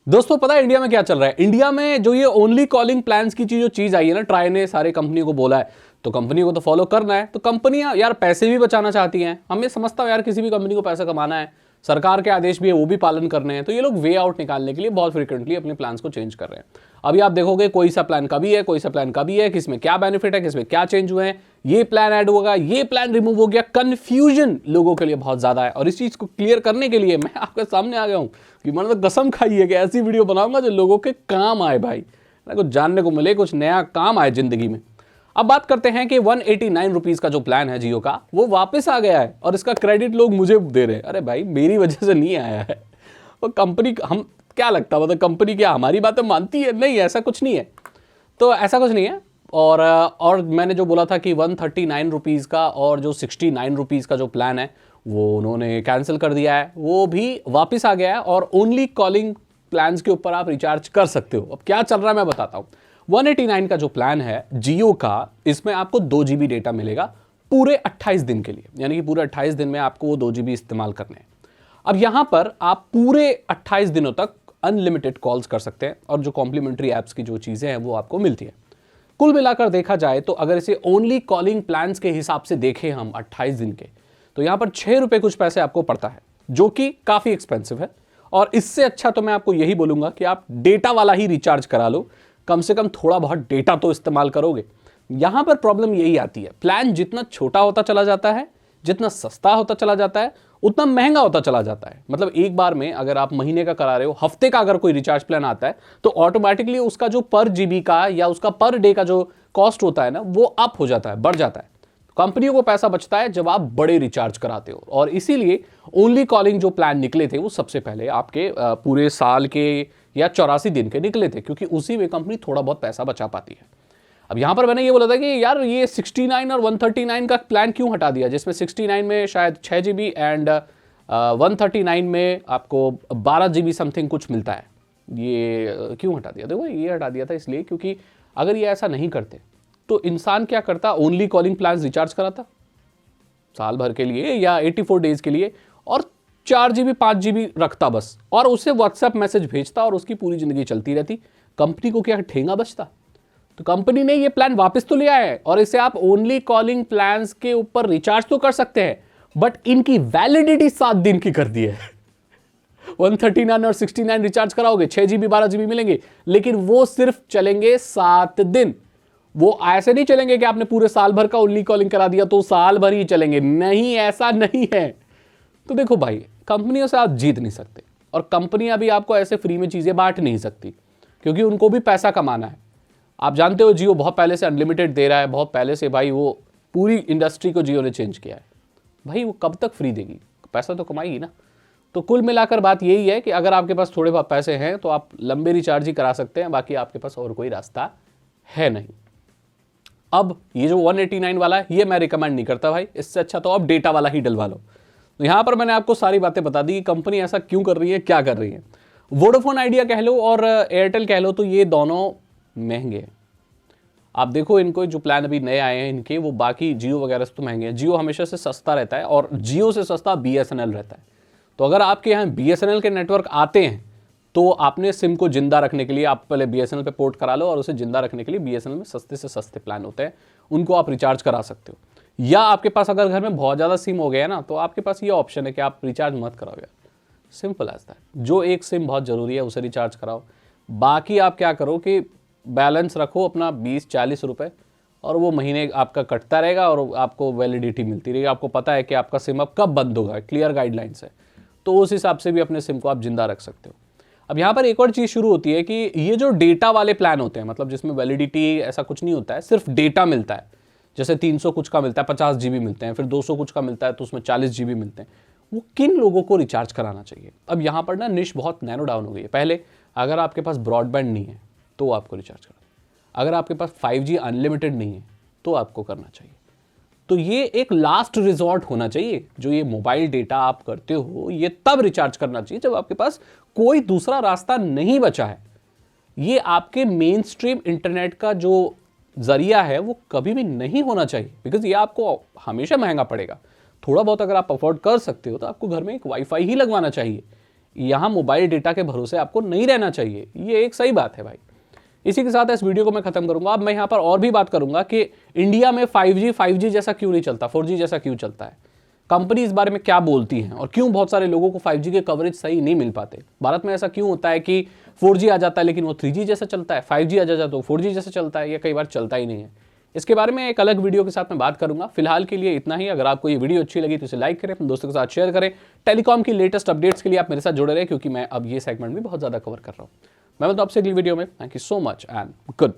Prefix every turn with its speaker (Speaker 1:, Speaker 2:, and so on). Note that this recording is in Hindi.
Speaker 1: दोस्तों पता है इंडिया में क्या चल रहा है? इंडिया में जो ये ओनली कॉलिंग प्लान्स की जो चीज आई है ना, ट्राई ने सारे कंपनी को बोला है, तो कंपनी को तो फॉलो करना है। तो कंपनियां यार पैसे भी बचाना चाहती हैं। हमें समझता हूं यार, किसी भी कंपनी को पैसा कमाना है, सरकार के आदेश भी है वो भी पालन करने हैं, तो ये लोग वे आउट निकालने के लिए बहुत फ्रिक्वेंटली अपने प्लान्स को चेंज कर रहे हैं। अभी आप देखोगे कोई सा प्लान कभी है, कोई सा प्लान कभी है, किसमें क्या बेनिफिट है, किसमें क्या चेंज हुए हैं, ये प्लान ऐड होगा, ये प्लान रिमूव हो गया। कंफ्यूजन लोगों के लिए बहुत ज्यादा है और इस चीज को क्लियर करने के लिए मैं आपके सामने आ गया हूं कि मैंने तो कसम खाई है कि ऐसी वीडियो बनाऊंगा जो लोगों के काम आए भाई, कुछ जानने को मिले, कुछ नया काम आए जिंदगी में। अब बात करते हैं कि 189 रुपीज का जो प्लान है जियो का, वो वापस आ गया है और इसका क्रेडिट लोग मुझे दे रहे हैं। अरे भाई मेरी वजह से नहीं आया है, वो कंपनी, हम क्या लगता है मतलब कंपनी क्या हमारी बातें मानती है? नहीं, ऐसा कुछ नहीं है। तो ऐसा कुछ नहीं है। और मैंने जो बोला था कि 139 रुपीज़ का और जो 69 रुपीज़ का जो प्लान है वो उन्होंने कैंसिल कर दिया है, वो भी वापस आ गया है और ओनली कॉलिंग प्लान्स के ऊपर आप रिचार्ज कर सकते हो। अब क्या चल रहा है मैं बताता हूँ। 189 का जो प्लान है जियो का, इसमें आपको 2 GB डेटा मिलेगा पूरे 28 दिन के लिए, यानी कि पूरे 28 दिन में आपको वो 2 GB इस्तेमाल करने हैं। अब यहां पर आप पूरे 28 दिनों तक अनलिमिटेड कॉल्स कर सकते हैं और जो कॉम्प्लीमेंट्री एप्स की जो चीजें हैं वो आपको मिलती है। कुल मिलाकर देखा जाए तो अगर इसे ओनली कॉलिंग प्लान्स के हिसाब से देखें हम 28 दिन के, तो यहां पर 6 रुपए कुछ पैसे आपको पड़ता है, जो कि काफी एक्सपेंसिव है। और इससे अच्छा तो मैं आपको यही बोलूंगा कि आप डेटा वाला ही रिचार्ज करा लो, कम से कम थोड़ा बहुत डेटा तो इस्तेमाल करोगे। यहां पर प्रॉब्लम यही आती है, प्लान जितना छोटा होता चला जाता है, जितना सस्ता होता चला जाता है, उतना महंगा होता चला जाता है। मतलब एक बार में अगर आप महीने का करा रहे हो, हफ्ते का अगर कोई रिचार्ज प्लान आता है, तो ऑटोमेटिकली उसका जो पर जीबी का या उसका पर डे का जो कॉस्ट होता है ना, वो अप हो जाता है, बढ़ जाता है। कंपनियों को पैसा बचता है जब आप बड़े रिचार्ज कराते हो, और इसीलिए ओनली कॉलिंग जो प्लान निकले थे वो सबसे पहले आपके पूरे साल के या 84 दिन के निकले थे, क्योंकि उसी में कंपनी थोड़ा बहुत पैसा बचा पाती है। अब यहां पर मैंने ये बोला था कि यार ये 69 और 139 का प्लान क्यों हटा दिया, जिसमें 69 में शायद 6 GB एंड 139 में आपको 12 GB समथिंग कुछ मिलता है, ये क्यों हटा दिया? देखो ये हटा दिया था इसलिए क्योंकि अगर ये ऐसा नहीं करते तो इंसान क्या करता, ओनली कॉलिंग प्लान रिचार्ज कराता साल भर के लिए या 84 डेज के लिए, और 4 GB 5 GB रखता बस, और उसे व्हाट्सएप मैसेज भेजता और उसकी पूरी जिंदगी चलती रहती। कंपनी को क्या ठेंगा बचता? तो कंपनी ने ये प्लान वापस तो लिया है और इसे आप ओनली कॉलिंग प्लान्स के ऊपर रिचार्ज तो कर सकते हैं, बट इनकी वैलिडिटी 7 दिन की कर दी है। 139 और 69 रिचार्ज कराओगे, 6 GB 12 GB मिलेंगे, लेकिन वो सिर्फ चलेंगे 7 दिन। वो ऐसे नहीं चलेंगे कि आपने पूरे साल भर का ओनली कॉलिंग करा दिया तो साल भर ही चलेंगे, नहीं, ऐसा नहीं है। तो देखो भाई, कंपनियों से आप जीत नहीं सकते, और कंपनियां भी आपको ऐसे फ्री में चीजें बांट नहीं सकती, क्योंकि उनको भी पैसा कमाना है। आप जानते हो जियो बहुत पहले से अनलिमिटेड दे रहा है, बहुत पहले से भाई, वो पूरी इंडस्ट्री को जियो ने चेंज किया है। भाई वो कब तक फ्री देगी? पैसा तो कमाएगी ना। तो कुल मिलाकर बात यही है कि अगर आपके पास थोड़े बहुत पैसे हैं तो आप लंबे रिचार्ज ही करा सकते हैं, बाकी आपके पास और कोई रास्ता है नहीं। अब ये जो 189 वाला है ये मैं रिकमेंड नहीं करता भाई, इससे अच्छा तो आप डेटा वाला ही डलवा लो। तो यहां पर मैंने आपको सारी बातें बता दी, कंपनी ऐसा क्यों कर रही है, क्या कर रही है। वोडाफोन आइडिया कह लो और एयरटेल कह लो, तो ये दोनों महंगे हैं। आप देखो इनको जो प्लान अभी नए आए हैं इनके, वो बाकी जियो वगैरह से तो महंगे हैं। जियो हमेशा से सस्ता रहता है और जियो से सस्ता BSNL रहता है। तो अगर आपके यहाँ BSNL के नेटवर्क आते हैं तो आपने सिम को जिंदा रखने के लिए आप पहले BSNL पे पोर्ट करा लो, और उसे जिंदा रखने के लिए BSNL में सस्ते से सस्ते प्लान होते हैं, उनको आप रिचार्ज करा सकते हो। या आपके पास अगर घर में बहुत ज़्यादा सिम हो गया है ना, तो आपके पास ये ऑप्शन है कि आप रिचार्ज मत कराओ यार, सिंपल एज दैट। जो एक सिम बहुत ज़रूरी है उसे रिचार्ज कराओ, बाकी आप क्या करो कि बैलेंस रखो अपना 20-40 रुपए, और वो महीने आपका कटता रहेगा और आपको वैलिडिटी मिलती रहेगी। आपको पता है कि आपका सिम अब कब बंद होगा, क्लियर गाइडलाइंस है, तो उस हिसाब से भी अपने सिम को आप जिंदा रख सकते हो। अब यहाँ पर एक और चीज़ शुरू होती है कि ये जो डेटा वाले प्लान होते हैं, मतलब जिसमें वैलिडिटी ऐसा कुछ नहीं होता है, सिर्फ डेटा मिलता है, जैसे 300 कुछ का मिलता है 50 GB मिलते हैं, फिर 200 कुछ का मिलता है तो उसमें 40 GB मिलते हैं, वो किन लोगों को रिचार्ज कराना चाहिए? अब यहाँ पर ना निश बहुत नैरो डाउन हो गई है। पहले अगर आपके पास ब्रॉडबैंड नहीं है तो आपको रिचार्ज करना, अगर आपके पास 5G अनलिमिटेड नहीं है तो आपको करना चाहिए। तो ये एक लास्ट रिजॉर्ट होना चाहिए। जो ये मोबाइल डेटा आप करते हो ये तब रिचार्ज करना चाहिए जब आपके पास कोई दूसरा रास्ता नहीं बचा है। ये आपके मेन स्ट्रीम इंटरनेट का जो जरिया है वो कभी भी नहीं होना चाहिए, बिकॉज ये आपको हमेशा महंगा पड़ेगा। थोड़ा बहुत अगर आप अफोर्ड कर सकते हो तो आपको घर में एक वाईफाई ही लगवाना चाहिए। यहाँ मोबाइल डेटा के भरोसे आपको नहीं रहना चाहिए, ये एक सही बात है भाई। इसी के साथ इस वीडियो को मैं खत्म करूंगा। अब मैं यहाँ पर और भी बात करूंगा कि इंडिया में 5G जैसा क्यों नहीं चलता, 4G जैसा क्यों चलता है, कंपनी इस बारे में क्या बोलती हैं और क्यों बहुत सारे लोगों को 5G के कवरेज सही नहीं मिल पाते। भारत में ऐसा क्यों होता है कि 4G आ जाता है लेकिन वो 3G जैसा चलता है, 5G आ जाता है तो 4G जैसा चलता है, या कई बार चलता ही नहीं है। इसके बारे में एक अलग वीडियो के साथ मैं बात करूंगा। फिलहाल के लिए इतना ही। अगर आपको ये वीडियो अच्छी लगी तो इसे लाइक करें, अपने दोस्तों के साथ शेयर करें। टेलीकॉम की लेटेस्ट अपडेट्स के लिए आप मेरे साथ जुड़े रहे, क्योंकि मैं अब ये सेगमेंट भी बहुत ज़्यादा कवर कर रहा हूँ। मैं बताऊँ आपसे अगली वीडियो में। Thank you so much and good